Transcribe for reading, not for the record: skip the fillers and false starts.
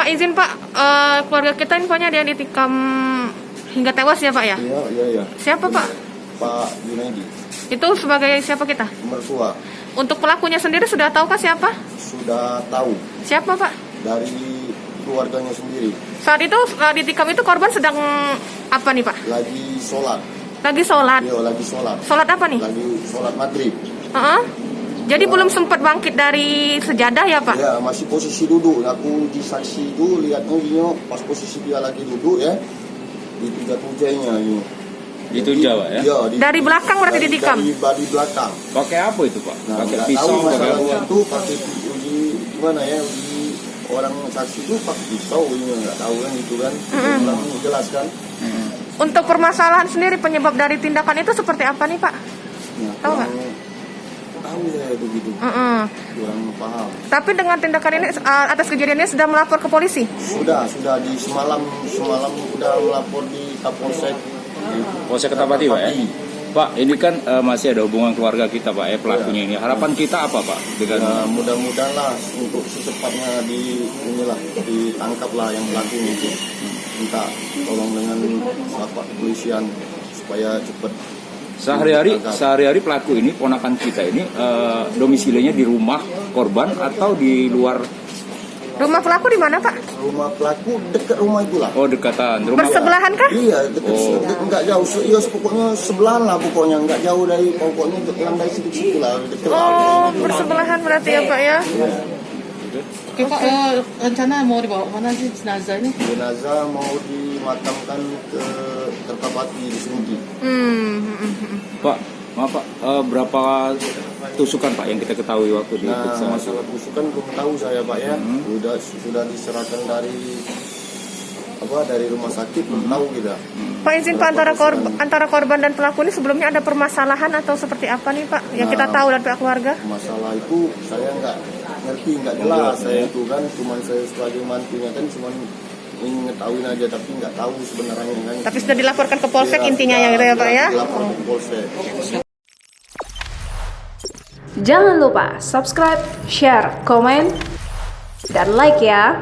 Pak, izin Pak, keluarga kita infonya dia ditikam hingga tewas ya Pak ya? Iya. Siapa Pak? Pak Junaidi. Itu sebagai siapa kita? Mertua. Untuk pelakunya sendiri sudah tahukah siapa? Sudah tahu Siapa Pak? dari keluarganya sendiri. Saat itu ditikam itu korban sedang apa nih Pak? Lagi sholat. Lagi sholat. Iya, lagi sholat. Sholat apa nih? Lagi sholat maghrib. Jadi belum sempat bangkit dari sejadah ya Pak? Ya, masih posisi duduk. Aku di saksi itu lihatnya dia pas posisi dia lagi duduk ya. Ditujah-tujahnya ini. Ditujah Pak ya? Iya, Dari belakang berarti ditikam? Dari belakang. Pakai apa itu Pak? Nah, Pakai nggak pisau, tahu pakai apa? masalahnya itu pakai uji gimana ya, uji orang saksi itu pakai pisau ini nggak tahu kan itu kan. Belum jelas kan. Untuk permasalahan sendiri penyebab dari tindakan itu seperti apa nih Pak? Nah, Tahu nggak? Tahu saya begitu. Kurang paham. Tapi dengan tindakan ini atas kejadian ini sudah melapor ke polisi? Sudah di semalam sudah melapor di Kapolsek. Polsek Kertapati Pak ya? Pak, ini kan masih ada hubungan keluarga kita Pak ya, pelakunya ini. Harapan kita apa Pak? Ya, mudah-mudahan lah untuk secepatnya ditangkap lah yang pelakunya itu. Minta tolong dengan Bapak kepolisian supaya cepat. Sehari-hari pelaku ini, ponakan kita ini domisilinya di rumah korban atau di luar? Rumah pelaku di mana Pak? Rumah pelaku dekat rumah itulah. Oh, dekatan. Rumah Bersebelahan kah? Iya, dekat, enggak jauh. Iya, pokoknya sebelahan lah pokoknya, enggak jauh dari pokoknya yang dari situ lah. Oh, bersebelahan berarti ya Pak ya? Oke Pak, rencana mau dibawa mana sih jenazah ini? Jenazah mau dimakamkan ke Kertapati di Semudi. Pak, maaf Pak, berapa tusukan Pak yang kita ketahui waktu di Nah, masalah tusukan belum tahu saya Pak ya. Sudah diserahkan dari rumah sakit, belum tahu kita. Pak, izin Pak, antara korban dan pelaku ini sebelumnya ada permasalahan atau seperti apa nih Pak yang kita tahu dari pihak keluarga? Masalah itu saya nggak ngerti, nggak jelas saya itu kan, cuman saya sebagai mantunya kan cuman ingin ngetahuin aja tapi nggak tahu sebenarnya kan. Tapi sudah dilaporkan ke polsek Ya, intinya ya gitu ya Pak ya? Dilaporkan ke polsek. Jangan lupa subscribe, share, komen, dan like ya.